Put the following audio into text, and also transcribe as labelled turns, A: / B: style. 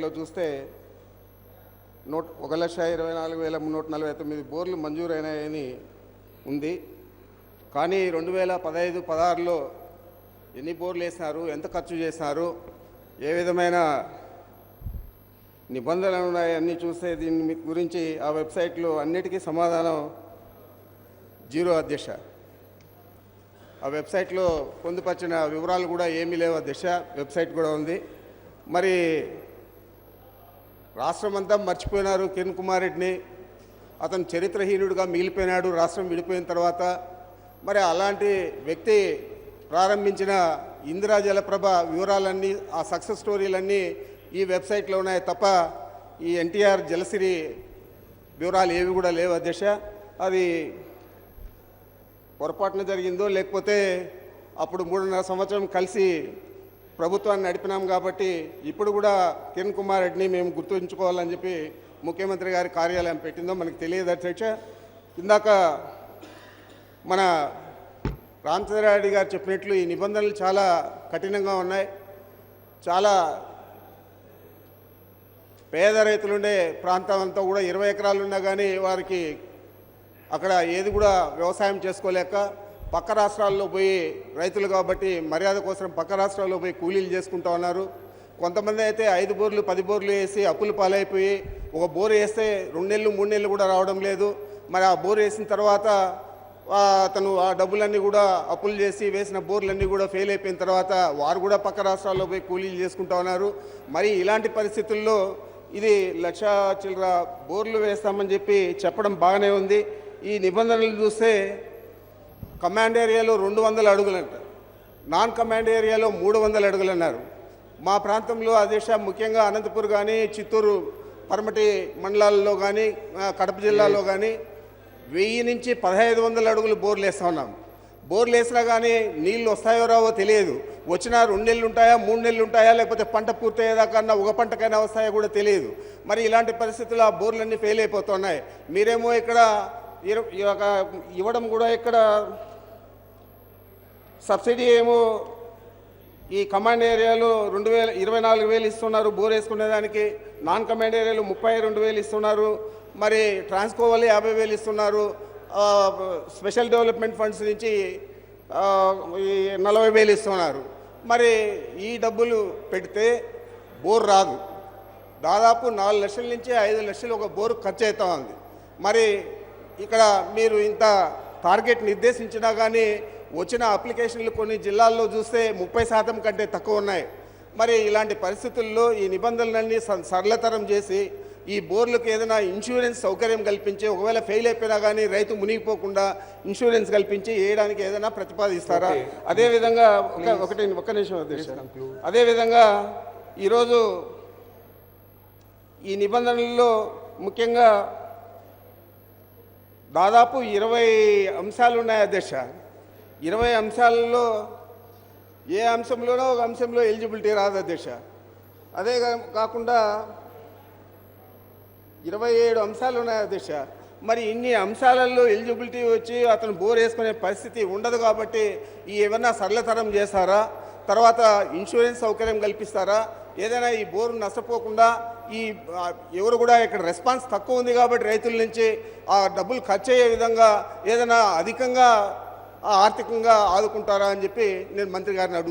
A: వెబ్సైట్లో చూస్తే 1,24,349 బోర్లు మంజూరైనాయని ఉంది. కానీ 2015-16లో ఎన్ని బోర్లు వేసినారు, ఎంత ఖర్చు చేసినారు, ఏ విధమైన నిబంధనలు ఉన్నాయన్నీ చూస్తే దీని గురించి ఆ వెబ్సైట్లో అన్నిటికీ సమాధానం జీరో అధ్యక్ష. ఆ వెబ్సైట్లో పొందుపరిచిన వివరాలు కూడా ఏమీ లేవు అధ్యక్ష. వెబ్సైట్ కూడా ఉంది. మరి రాష్ట్రమంతా మర్చిపోయినారు కిరణ్ కుమార్ రెడ్డిని. అతను చరిత్రహీనుడిగా మిగిలిపోయినాడు రాష్ట్రం విడిపోయిన తర్వాత. మరి అలాంటి వ్యక్తి ప్రారంభించిన ఇందిరా జలప్రభ వివరాలన్నీ, ఆ సక్సెస్ స్టోరీలన్నీ ఈ వెబ్సైట్లో ఉన్నాయి తప్ప ఈ ఎన్టీఆర్ జలసిరి వివరాలు ఏవి కూడా లేవు అధ్యక్ష. అది పొరపాటున జరిగిందో లేకపోతే అప్పుడు 3.5 సంవత్సరం కలిసి ప్రభుత్వాన్ని నడిపినాం కాబట్టి ఇప్పుడు కూడా కిరణ్ కుమార్ రెడ్డిని మేము గుర్తుంచుకోవాలని చెప్పి ముఖ్యమంత్రి గారి కార్యాలయం పెట్టిందో మనకు తెలియదు అధ్యక్ష. ఇందాక మన రామచంద్రారెడ్డి గారు చెప్పినట్లు ఈ నిబంధనలు చాలా కఠినంగా ఉన్నాయి. చాలా పేద రైతులుండే ప్రాంతం అంతా కూడా 20 ఎకరాలు ఉన్నా కానీ వారికి అక్కడ ఏది కూడా వ్యవసాయం చేసుకోలేక పక్క రాష్ట్రాల్లో పోయి రైతులు కాబట్టి మర్యాద కోసం పక్క రాష్ట్రాల్లో పోయి కూలీలు చేసుకుంటూ ఉన్నారు. కొంతమంది అయితే 5 బోర్లు 10 బోర్లు వేసి అప్పులు పాలైపోయి ఒక బోరు వేస్తే 2 నెలలు 3 నెలలు కూడా రావడం లేదు. మరి ఆ బోరు వేసిన తర్వాత అతను ఆ డబ్బులన్నీ కూడా అప్పులు చేసి వేసిన బోర్లన్నీ కూడా ఫెయిల్ అయిపోయిన తర్వాత వారు కూడా పక్క రాష్ట్రాల్లో పోయి కూలీలు చేసుకుంటూ ఉన్నారు. మరి ఇలాంటి పరిస్థితుల్లో ఇది 1,00,000 చిల్లర బోర్లు వేస్తామని చెప్పి చెప్పడం బాగానే ఉంది. ఈ నిబంధనలు చూస్తే కమాండ్ ఏరియాలో 200 అడుగులు అంటారు, నాన్ కమాండ్ ఏరియాలో 300 అడుగులు అన్నారు. మా ప్రాంతంలో అధ్యక్ష ముఖ్యంగా అనంతపూర్ కానీ చిత్తూరు పరమటి మండలాల్లో కానీ కడప జిల్లాలో కానీ 1000 నుంచి 1500 అడుగులు బోర్లు వేస్తూ ఉన్నాం. బోర్లు వేసినా కానీ నీళ్ళు వస్తాయో రావో తెలియదు. వచ్చినా 2 నెలలు ఉంటాయా 3 నెలలు ఉంటాయా లేకపోతే పంట పూర్తయ్యేదాకన్నా ఒక పంటకైనా వస్తాయో కూడా తెలియదు. మరి ఇలాంటి పరిస్థితుల్లో ఆ బోర్లన్నీ ఫెయిల్ అయిపోతున్నాయి. మీరేమో ఇక్కడ ఇవ్వడం కూడా ఇక్కడ సబ్సిడీ ఏమో ఈ కమాండ్ ఏరియాలో 24,000 ఇస్తున్నారు బోర్ వేసుకునేదానికి, నాన్ కమాండ్ ఏరియాలో 32,000 ఇస్తున్నారు. మరి ట్రాన్స్కో వాళ్ళు 50,000 ఇస్తున్నారు. స్పెషల్ డెవలప్మెంట్ ఫండ్స్ నుంచి 40,000 ఇస్తున్నారు. మరి ఈ డబ్బులు పెడితే బోర్ రాదు. దాదాపు 4 లక్షల నుంచి 5 లక్షలు ఒక బోరు ఖర్చు అవుతా ఉంది. మరి ఇక్కడ మీరు ఇంత టార్గెట్ నిర్దేశించినా కానీ వచ్చిన అప్లికేషన్లు కొన్ని జిల్లాల్లో చూస్తే 30% కంటే తక్కువ ఉన్నాయి. మరి ఇలాంటి పరిస్థితుల్లో ఈ నిబంధనలన్నీ సరళతరం చేసి ఈ బోర్లకు ఏదైనా ఇన్సూరెన్స్ సౌకర్యం కల్పించి ఒకవేళ ఫెయిల్ అయిపోయినా కానీ రైతు మునిగిపోకుండా ఇన్సూరెన్స్ కల్పించి వేయడానికి ఏదైనా ప్రతిపాదిస్తారా? అదేవిధంగా ఒక్క నిమిషం అధ్యక్ష. అదేవిధంగా ఈరోజు ఈ నిబంధనల్లో ముఖ్యంగా దాదాపు 20 అంశాలు ఉన్నాయి అధ్యక్ష. 20 అంశాలలో ఏ అంశంలోనో ఒక అంశంలో ఎలిజిబిలిటీ రాదు అధ్యక్ష. అదే కాకుండా 27 అంశాలు ఉన్నాయి అధ్యక్ష. మరి ఇన్ని అంశాలలో ఎలిజిబిలిటీ వచ్చి అతను బోర్ వేసుకునే పరిస్థితి ఉండదు కాబట్టి ఏమన్నా సరళతరం చేస్తారా? తర్వాత ఇన్సూరెన్స్ సౌకర్యం కల్పిస్తారా? ఏదైనా ఈ బోరు నష్టపోకుండా ఈ ఎవరు కూడా ఇక్కడ రెస్పాన్స్ తక్కువ ఉంది కాబట్టి రైతుల నుంచి ఆ డబ్బులు ఖర్చు అయ్యే విధంగా ఏదైనా అధికంగా ఆర్థికంగా ఆదుకుంటారా అని చెప్పి నేను మంత్రి గారిని అడుగుతున్నాను.